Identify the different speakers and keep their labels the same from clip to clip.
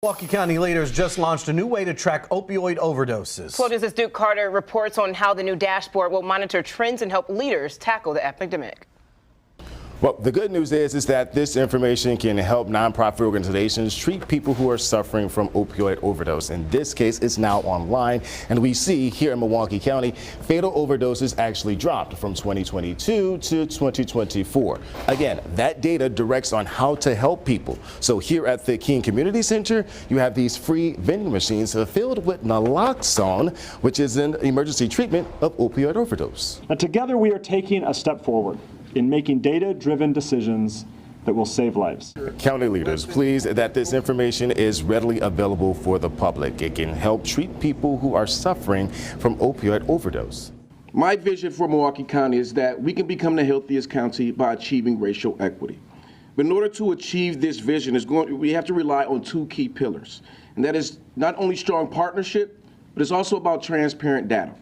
Speaker 1: Milwaukee County leaders just launched a new way to track opioid overdoses.
Speaker 2: 12 News' Duke Carter reports on how the new dashboard will monitor trends and help leaders tackle the epidemic.
Speaker 3: Well, the good news is that this information can help nonprofit organizations treat people who are suffering from opioid overdose. In this case, it's now online, and we see here in Milwaukee County, fatal overdoses actually dropped from 2022 to 2024. Again, that data directs on how to help people. So here at the Keene Community Center, you have these free vending machines filled with naloxone, which is an emergency treatment of opioid overdose.
Speaker 4: Now, together we are taking a step forward in making data-driven decisions that will save lives.
Speaker 3: County leaders, pleased that this information is readily available for the public. It can help treat people who are suffering from opioid overdose.
Speaker 5: My vision for Milwaukee County is that we can become the healthiest county by achieving racial equity. But in order to achieve this vision, we have to rely on two key pillars. And that is not only strong partnership, but it's also about transparent data.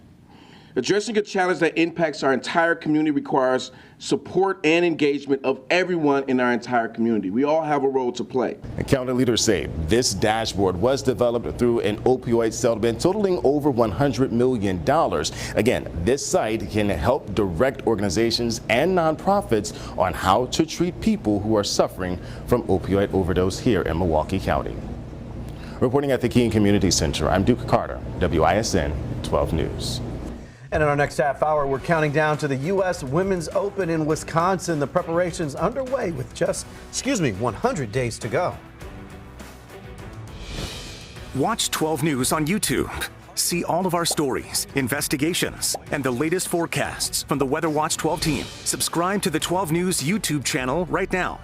Speaker 5: Addressing a challenge that impacts our entire community requires support and engagement of everyone in our entire community. We all have a role to play.
Speaker 3: And county leaders say this dashboard was developed through an opioid settlement totaling over $100 million. Again, this site can help direct organizations and nonprofits on how to treat people who are suffering from opioid overdose here in Milwaukee County. Reporting at the Keene Community Center, I'm Duke Carter, WISN 12 News.
Speaker 1: And in our next half hour, we're counting down to the U.S. Women's Open in Wisconsin. The preparations underway with just, 100 days to go.
Speaker 6: Watch 12 News on YouTube. See all of our stories, investigations, and the latest forecasts from the Weather Watch 12 team. Subscribe to the 12 News YouTube channel right now.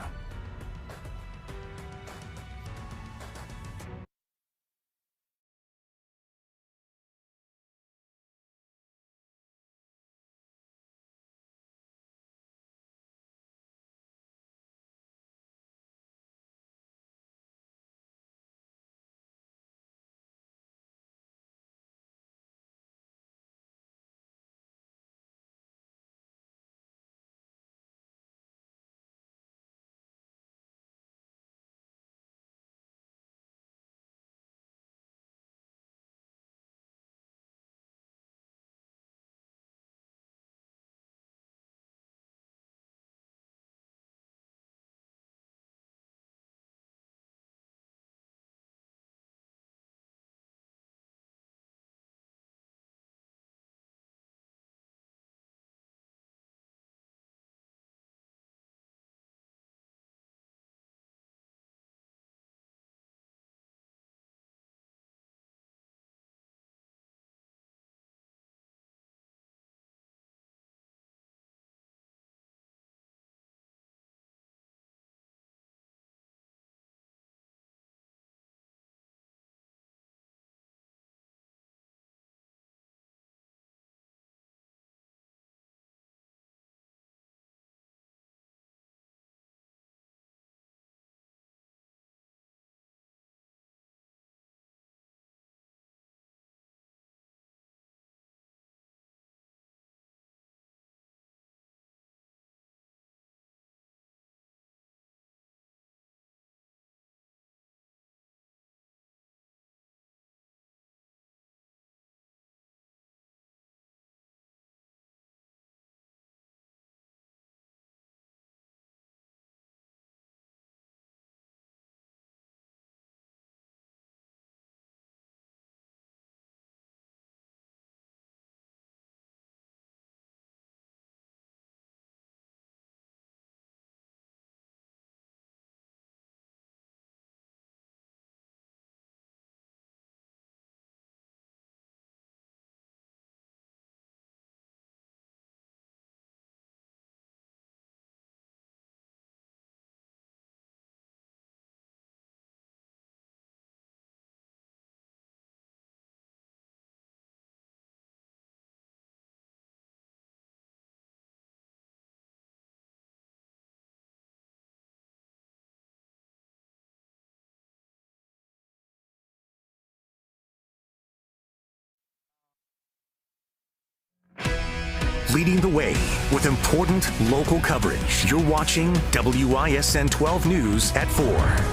Speaker 6: leading the way with important local coverage. You're watching WISN 12 News at 4.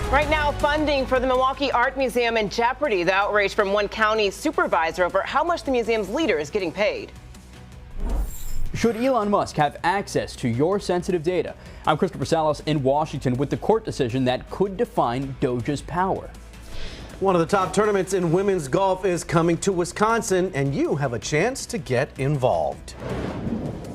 Speaker 2: Right now, funding for the Milwaukee Art Museum in jeopardy. The outrage from one county supervisor over how much the museum's leader is getting paid.
Speaker 7: Should Elon Musk have access to your sensitive data? I'm Christopher Salas in Washington with the court decision that could define Doge's power.
Speaker 1: One of the top tournaments in women's golf is coming to Wisconsin, and you have a chance to get involved.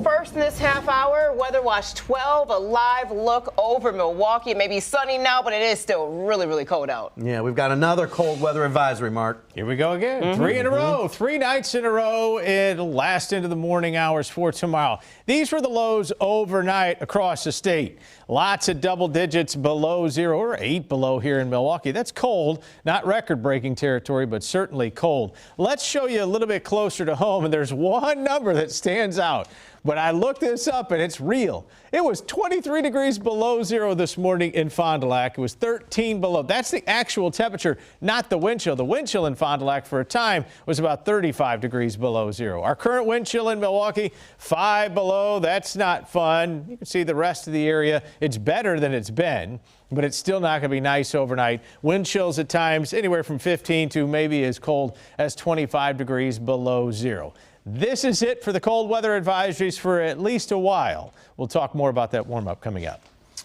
Speaker 2: First in this half hour, Weather Watch 12, a live look over Milwaukee. It may be sunny now, but it is still really, really cold out.
Speaker 1: Yeah, we've got another cold weather advisory, Mark.
Speaker 8: Here we go again. 3 in a row, 3 nights in a row. It'll last into the morning hours for tomorrow. These were the lows overnight across the state. Lots of double digits below zero, or 8 below here in Milwaukee. That's cold, not record-breaking territory, but certainly cold. Let's show you a little bit closer to home, and there's one number that stands out. But I looked this up, and it's real. It was 23 degrees below zero this morning in Fond du Lac. It was 13 below. That's the actual temperature, not the wind chill. The wind chill in Fond du Lac for a time was about 35 degrees below zero. Our current wind chill in Milwaukee, 5 below. That's not fun. You can see the rest of the area. It's better than it's been, but it's still not going to be nice overnight. Wind chills at times anywhere from 15 to maybe as cold as 25 degrees below zero. This is it for the cold weather advisories for at least a while. We'll talk more about that warm-up coming up.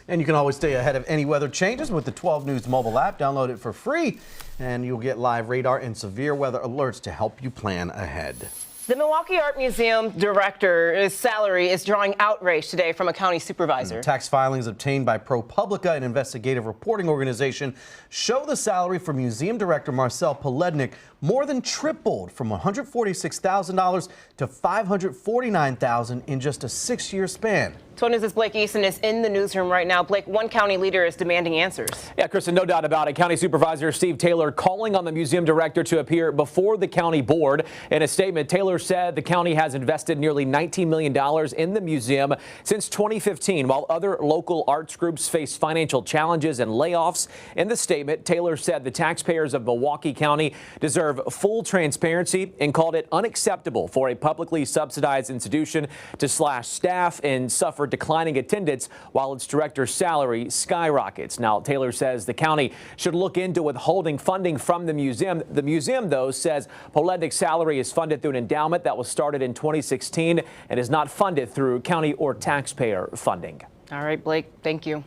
Speaker 1: And you can always stay ahead of any weather changes with the 12 News mobile app. Download it for free, and you'll get live radar and severe weather alerts to help you plan ahead.
Speaker 2: The Milwaukee Art Museum director's salary is drawing outrage today from a county supervisor.
Speaker 1: Tax filings obtained by ProPublica, an investigative reporting organization, show the salary for museum director Marcel Polednik more than tripled from $146,000 to $549,000 in just a 6-year span.
Speaker 2: 12 News' Blake Easton is in the newsroom right now. Blake, one county leader is demanding answers.
Speaker 9: Yeah, Kristen, no doubt about it. County Supervisor Steve Taylor calling on the museum director to appear before the county board. In a statement, Taylor said the county has invested nearly $19 million in the museum since 2015, while other local arts groups face financial challenges and layoffs. In the statement, Taylor said the taxpayers of Milwaukee County deserve full transparency and called it unacceptable for a publicly subsidized institution to slash staff and suffer declining attendance while its director's salary skyrockets. Now, Taylor says the county should look into withholding funding from the museum. The museum, though, says Polednik's salary is funded through an endowment that was started in 2016 and is not funded through county or taxpayer funding.
Speaker 2: All right, Blake, thank you.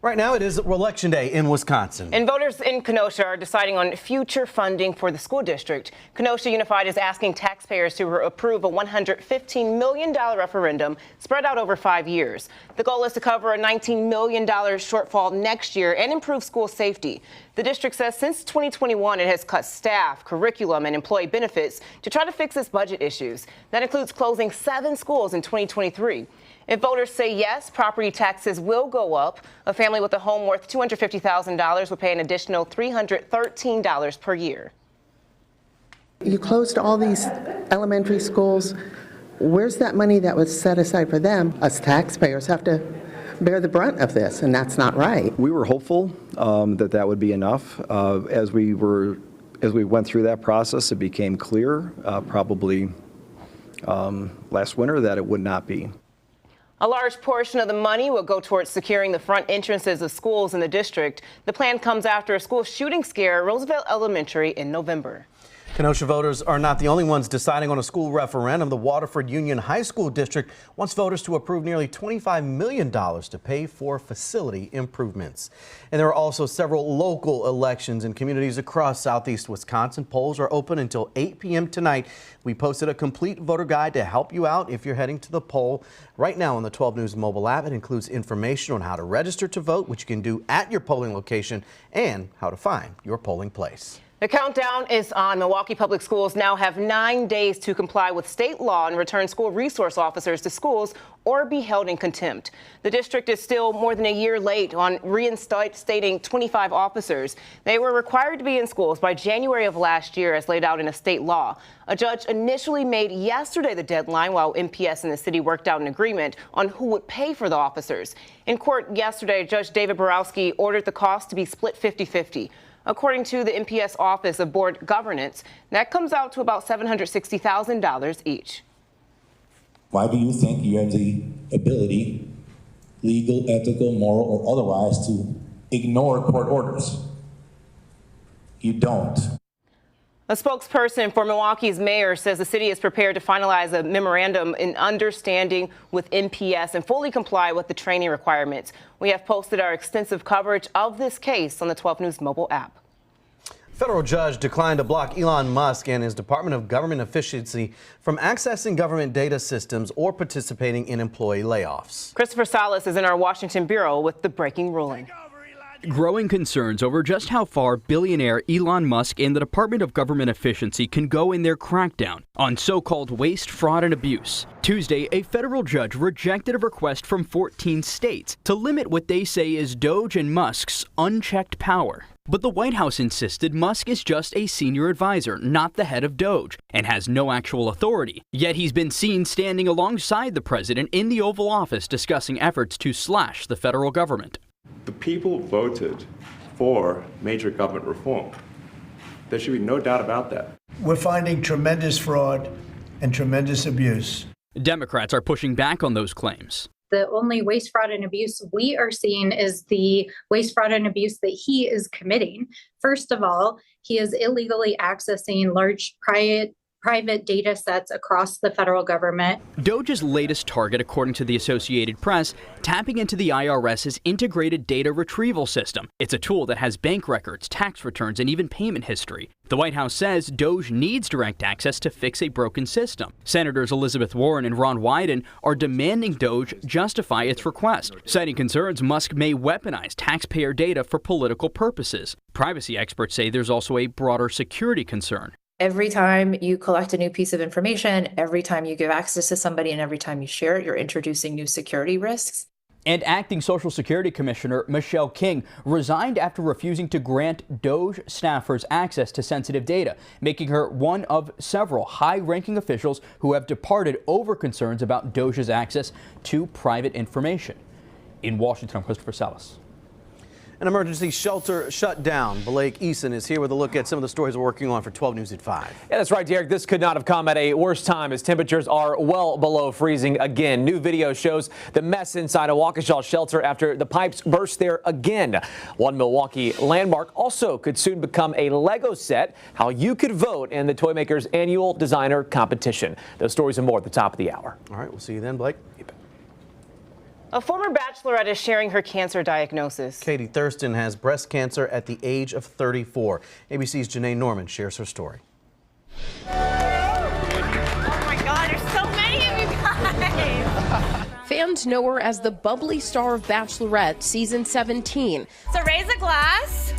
Speaker 1: Right now, it is Election Day in Wisconsin.
Speaker 2: And voters in Kenosha are deciding on future funding for the school district. Kenosha Unified is asking taxpayers to approve a $115 million referendum spread out over 5 years. The goal is to cover a $19 million shortfall next year and improve school safety. The district says since 2021, it has cut staff, curriculum, and employee benefits to try to fix its budget issues. That includes closing 7 schools in 2023. If voters say yes, property taxes will go up. A family with a home worth $250,000 will pay an additional $313 per year.
Speaker 10: You closed all these elementary schools. Where's that money that was set aside for them? Us taxpayers have to bear the brunt of this, and that's not right.
Speaker 11: We were hopeful that would be enough. As we went through that process, it became clear, probably last winter, that it would not be.
Speaker 2: A large portion of the money will go towards securing the front entrances of schools in the district. The plan comes after a school shooting scare at Roosevelt Elementary in November.
Speaker 1: Kenosha voters are not the only ones deciding on a school referendum. The Waterford Union High School District wants voters to approve nearly $25 million to pay for facility improvements. And there are also several local elections in communities across southeast Wisconsin. Polls are open until 8 p.m. tonight. We posted a complete voter guide to help you out if you're heading to the poll. Right now on the 12 News mobile app, it includes information on how to register to vote, which you can do at your polling location, and how to find your polling place.
Speaker 2: The countdown is on. Milwaukee Public Schools now have 9 days to comply with state law and return school resource officers to schools or be held in contempt. The district is still more than a year late on reinstating 25 officers. They were required to be in schools by January of last year as laid out in a state law. A judge initially made yesterday the deadline while MPS and the city worked out an agreement on who would pay for the officers. In court yesterday, Judge David Borowski ordered the cost to be split 50-50. According to the MPS Office of Board Governance, that comes out to about $760,000 each.
Speaker 12: Why do you think you have the ability, legal, ethical, moral, or otherwise, to ignore court orders? You don't.
Speaker 2: A spokesperson for Milwaukee's mayor says the city is prepared to finalize a memorandum in understanding with MPS and fully comply with the training requirements. We have posted our extensive coverage of this case on the 12 News mobile app.
Speaker 1: Federal judge declined to block Elon Musk and his Department of Government Efficiency from accessing government data systems or participating in employee layoffs.
Speaker 2: Christopher Salas is in our Washington bureau with the breaking ruling.
Speaker 7: Growing concerns over just how far billionaire Elon Musk and the Department of Government Efficiency can go in their crackdown on so-called waste, fraud, and abuse. Tuesday, a federal judge rejected a request from 14 states to limit what they say is Doge and Musk's unchecked power. But the White House insisted Musk is just a senior advisor, not the head of Doge, and has no actual authority. Yet he's been seen standing alongside the president in the Oval Office discussing efforts to slash the federal government.
Speaker 13: The people voted for major government reform. There should be no doubt about that.
Speaker 14: We're finding tremendous fraud and tremendous abuse.
Speaker 7: Democrats are pushing back on those claims.
Speaker 15: The only waste, fraud, and abuse we are seeing is the waste, fraud, and abuse that he is committing. First of all, he is illegally accessing large private data sets across the federal government.
Speaker 7: Doge's latest target, according to the Associated Press, tapping into the IRS's integrated data retrieval system. It's a tool that has bank records, tax returns, and even payment history. The White House says Doge needs direct access to fix a broken system. Senators Elizabeth Warren and Ron Wyden are demanding Doge justify its request, citing concerns Musk may weaponize taxpayer data for political purposes. Privacy experts say there's also a broader security concern.
Speaker 16: Every time you collect a new piece of information, every time you give access to somebody, and every time you share it, you're introducing new security risks.
Speaker 7: And acting Social Security Commissioner Michelle King resigned after refusing to grant Doge staffers access to sensitive data, making her one of several high-ranking officials who have departed over concerns about Doge's access to private information. In Washington, I'm Christopher Salas.
Speaker 1: An emergency shelter shut down. Blake Eason is here with a look at some of the stories we're working on for 12 News at 5.
Speaker 9: Yeah, that's right, Derek. This could not have come at a worse time as temperatures are well below freezing again. New video shows the mess inside a Waukesha shelter after the pipes burst there again. One Milwaukee landmark also could soon become a Lego set, how you could vote in the Toymakers annual designer competition. Those stories and more at the top of the hour.
Speaker 1: All right, we'll see you then, Blake.
Speaker 2: A former bachelorette is sharing her cancer diagnosis.
Speaker 1: Katie Thurston has breast cancer at the age of 34. ABC's Janae Norman shares her story.
Speaker 17: Oh my God, there's so many of you guys.
Speaker 18: Fans know her as the bubbly star of Bachelorette season 17.
Speaker 17: So raise a glass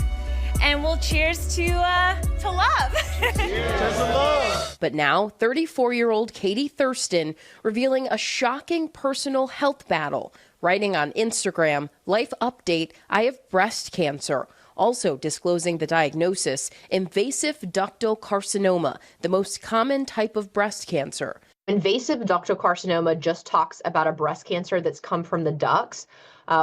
Speaker 17: and we'll cheers to love. Cheers to love.
Speaker 18: But now, 34-year-old Katie Thurston revealing a shocking personal health battle, writing on Instagram, "Life update, I have breast cancer." Also disclosing the diagnosis, invasive ductal carcinoma, the most common type of breast cancer.
Speaker 19: Invasive ductal carcinoma just talks about a breast cancer that's come from the ducts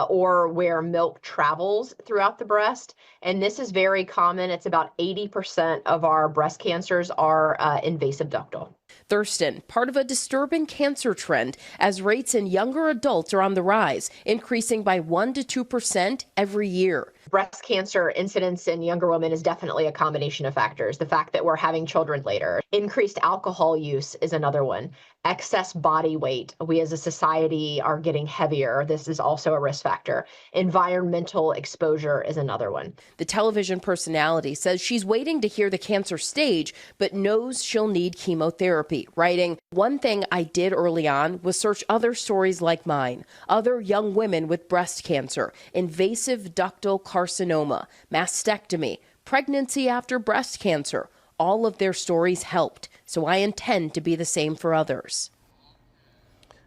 Speaker 19: or where milk travels throughout the breast. And this is very common. It's about 80% of our breast cancers are invasive ductal.
Speaker 18: Thurston, part of a disturbing cancer trend as rates in younger adults are on the rise, increasing by 1 to 2% every year.
Speaker 19: Breast cancer incidence in younger women is definitely a combination of factors. The fact that we're having children later. Increased alcohol use is another one. Excess body weight. We as a society are getting heavier. This is also a risk factor. Environmental exposure is another one.
Speaker 18: The television personality says she's waiting to hear the cancer stage, but knows she'll need chemotherapy, writing, "One thing I did early on was search other stories like mine, other young women with breast cancer, invasive ductal carcinoma, mastectomy, pregnancy after breast cancer. All of their stories helped, so I intend to be the same for others."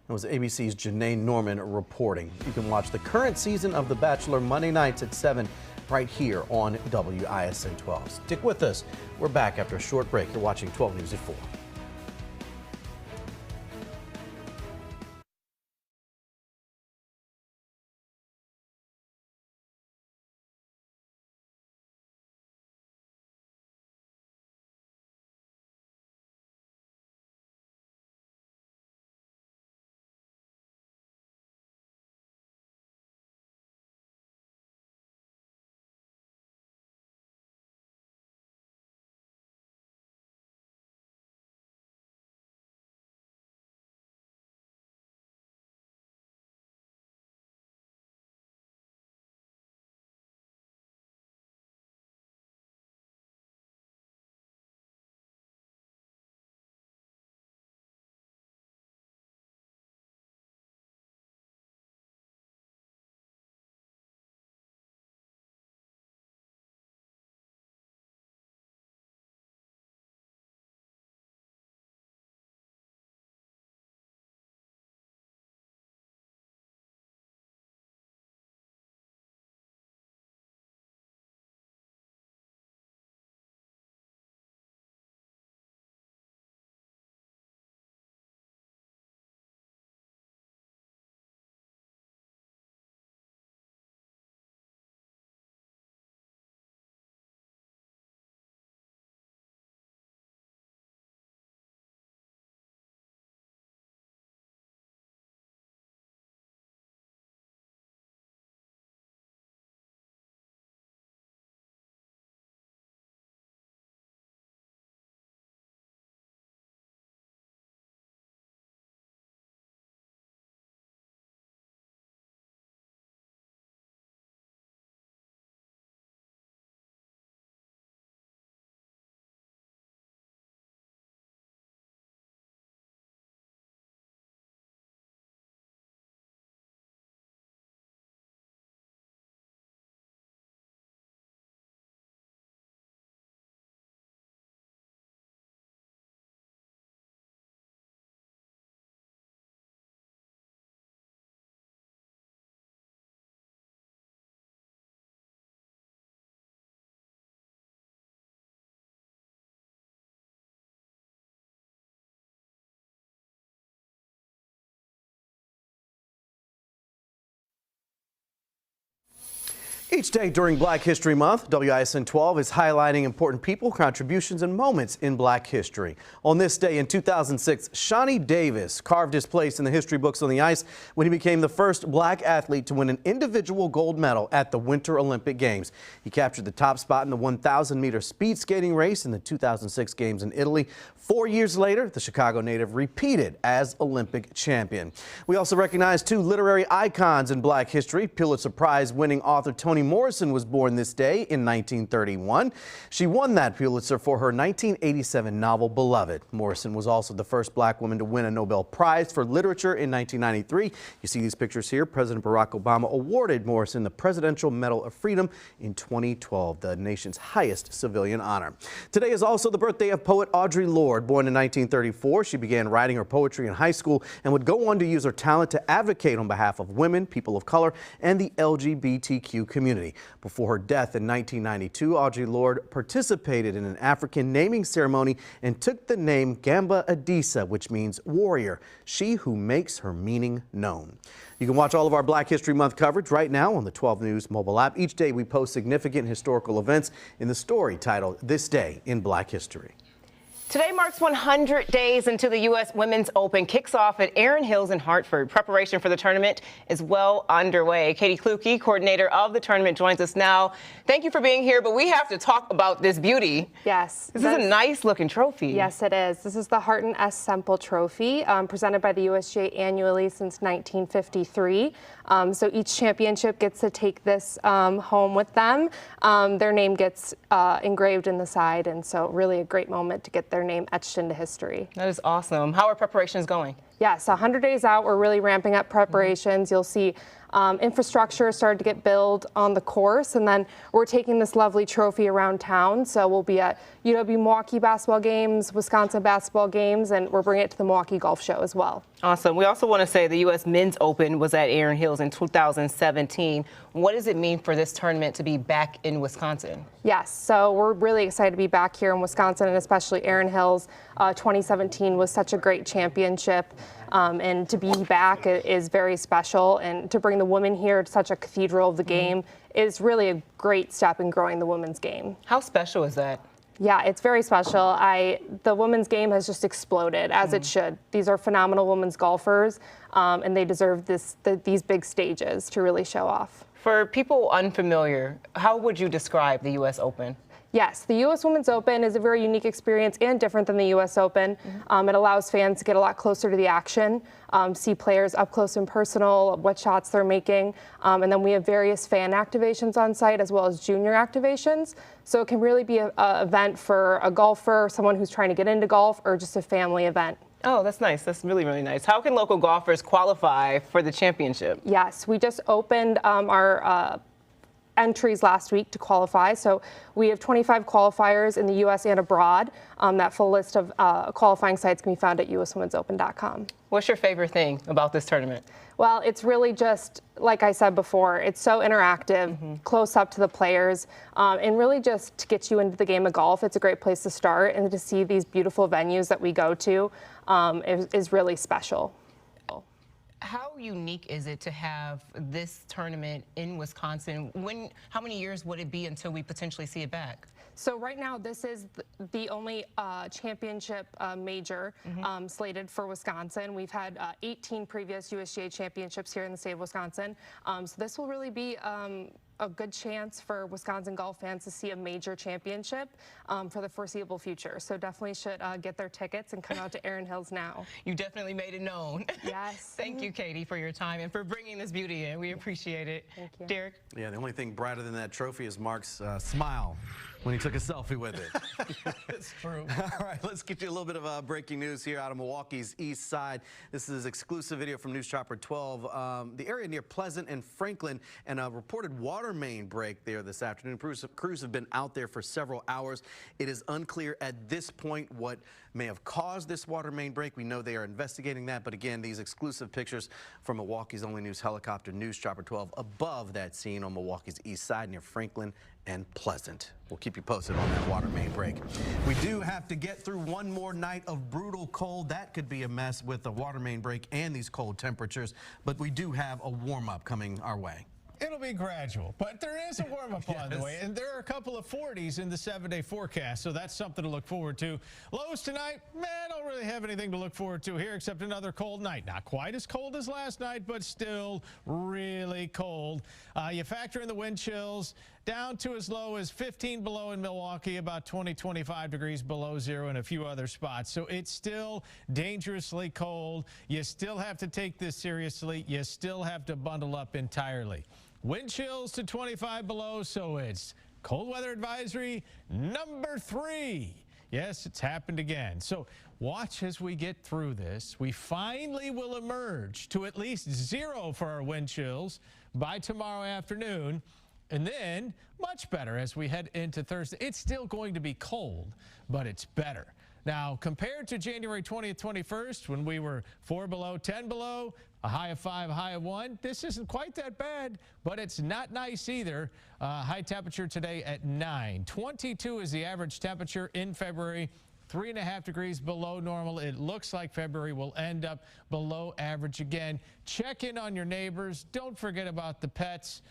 Speaker 1: That was ABC's Janae Norman reporting. You can watch the current season of The Bachelor Monday nights at 7 right here on WISN 12. Stick with us. We're back after a short break. You're watching 12 News at 4. Each day during Black History Month, WISN 12 is highlighting important people, contributions, and moments in Black history. On this day in 2006, Shawnee Davis carved his place in the history books on the ice when he became the first Black athlete to win an individual gold medal at the Winter Olympic Games. He captured the top spot in the 1,000-meter speed skating race in the 2006 Games in Italy. 4 years later, the Chicago native repeated as Olympic champion. We also recognize two literary icons in Black history. Pulitzer Prize-winning author Toni Morrison was born this day in 1931. She won that Pulitzer for her 1987 novel Beloved. Morrison was also the first Black woman to win a Nobel Prize for Literature in 1993. You see these pictures here. President Barack Obama awarded Morrison the Presidential Medal of Freedom in 2012, the nation's highest civilian honor. Today is also the birthday of poet Audre Lorde. Born in 1934, she began writing her poetry in high school and would go on to use her talent to advocate on behalf of women, people of color, and the LGBTQ community. Before her death in 1992, Audre Lorde participated in an African naming ceremony and took the name Gamba Adisa, which means warrior, she who makes her meaning known. You can watch all of our Black History Month coverage right now on the 12 News mobile app. Each day we post significant historical events in the story titled This Day in Black History.
Speaker 2: Today marks 100 days until the U.S. Women's Open kicks off at Erin Hills in Hartford. Preparation for the tournament is well underway. Katie Kluke, coordinator of the tournament, joins us now. Thank you for being here, but we have to talk about this beauty.
Speaker 20: Yes.
Speaker 2: This is a nice-looking trophy.
Speaker 20: Yes, it is. This is the Harton S. Semple Trophy, presented by the USGA annually since 1953. So each championship gets to take this home with them. Their name gets engraved in the side, and so really a great moment to get their name etched into history.
Speaker 2: That is awesome. How are preparations going?
Speaker 20: Yes, 100 days out, we're really ramping up preparations. You'll see infrastructure started to get built on the course, and then we're taking this lovely trophy around town. So we'll be at UW Milwaukee basketball games, Wisconsin basketball games, and we're bringing it to the Milwaukee Golf Show as well.
Speaker 2: Awesome. We also want to say the U.S. Men's Open was at Erin Hills in 2017. What does it mean for this tournament to be back in Wisconsin?
Speaker 20: Yes, so we're really excited to be back here in Wisconsin, and especially Erin Hills. 2017 was such a great championship, and to be back is very special. And to bring the women here to such a cathedral of the game is really a great step in growing the women's game.
Speaker 2: How special is that?
Speaker 20: Yeah, it's very special. The women's game has just exploded, as it should. These are phenomenal women's golfers, and they deserve these big stages to really show off.
Speaker 2: For people unfamiliar, how would you describe the U.S. Open?
Speaker 20: Yes, the U.S. Women's Open is a very unique experience and different than the U.S. Open. It allows fans to get a lot closer to the action, see players up close and personal, what shots they're making, and then we have various fan activations on site as well as junior activations. So it can really be an event for a golfer, someone who's trying to get into golf, or just a family event.
Speaker 2: Oh, that's nice. That's really, really nice. How can local golfers qualify for the championship?
Speaker 20: Yes, we just opened our entries last week to qualify. So we have 25 qualifiers in the U.S. and abroad. That full list of qualifying sites can be found at uswomensopen.com.
Speaker 2: What's your favorite thing about this tournament?
Speaker 20: Well, it's really just, like I said before, it's so interactive, close up to the players, and really just to get you into the game of golf. It's a great place to start, and to see these beautiful venues that we go to is really special.
Speaker 2: How unique is it to have this tournament in Wisconsin? How many years would it be until we potentially see it back?
Speaker 20: So right now, this is the only championship major slated for Wisconsin. We've had 18 previous USGA championships here in the state of Wisconsin. So this will really be a good chance for Wisconsin golf fans to see a major championship for the foreseeable future. So definitely should get their tickets and come out to Erin Hills now.
Speaker 2: You definitely made it known.
Speaker 20: Yes.
Speaker 2: Thank you, Katie, for your time and for bringing this beauty in. We appreciate it.
Speaker 20: Thank you.
Speaker 2: Derek?
Speaker 1: Yeah, the only thing brighter than that trophy is Mark's smile when he took a selfie with it.
Speaker 14: It's true.
Speaker 1: All right, let's get you a little bit of breaking news here out of Milwaukee's east side. This is exclusive video from News Chopper 12. The area near Pleasant and Franklin, and a reported water main break there this afternoon. Crews have been out there for several hours. It is unclear at this point what may have caused this water main break. We know they are investigating that, but again, these exclusive pictures from Milwaukee's only news helicopter, News Chopper 12, above that scene on Milwaukee's east side near Franklin and Pleasant. We'll keep you posted on that water main break. We do have to get through one more night of brutal cold. That could be a mess with the water main break and these cold temperatures, but we do have a warm-up coming our way.
Speaker 8: It'll be gradual, but there is a warm-up on the way, and there are a couple of 40s in the 7-day forecast, so that's something to look forward to. Lows tonight, I don't really have anything to look forward to here except another cold night. Not quite as cold as last night, but still really cold. You factor in the wind chills, down to as low as 15 below in Milwaukee, about 20-25 degrees below zero in a few other spots. So it's still dangerously cold. You still have to take this seriously. You still have to bundle up entirely. Wind chills to 25 below, so it's cold weather advisory number 3. Yes, it's happened again. So watch as we get through this. We finally will emerge to at least 0 for our wind chills by tomorrow afternoon. And then much better as we head into Thursday. It's still going to be cold, but it's better. Now, compared to January 20th, 21st, when we were 4 below, 10 below, a high of 5, a high of 1, this isn't quite that bad, but it's not nice either. High temperature today at 9. 22 is the average temperature in February. 3.5 degrees below normal. It looks like February will end up below average again. Check in on your neighbors. Don't forget about the pets.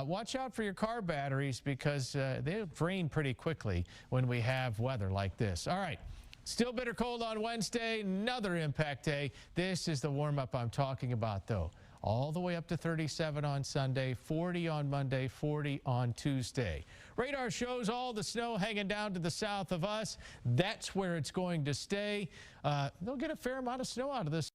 Speaker 8: Watch out for your car batteries because they drain pretty quickly when we have weather like this. All right. Still bitter cold on Wednesday, another impact day. This is the warm-up I'm talking about, though. All the way up to 37 on Sunday, 40 on Monday, 40 on Tuesday. Radar shows all the snow hanging down to the south of us. That's where it's going to stay. They'll get a fair amount of snow out of this.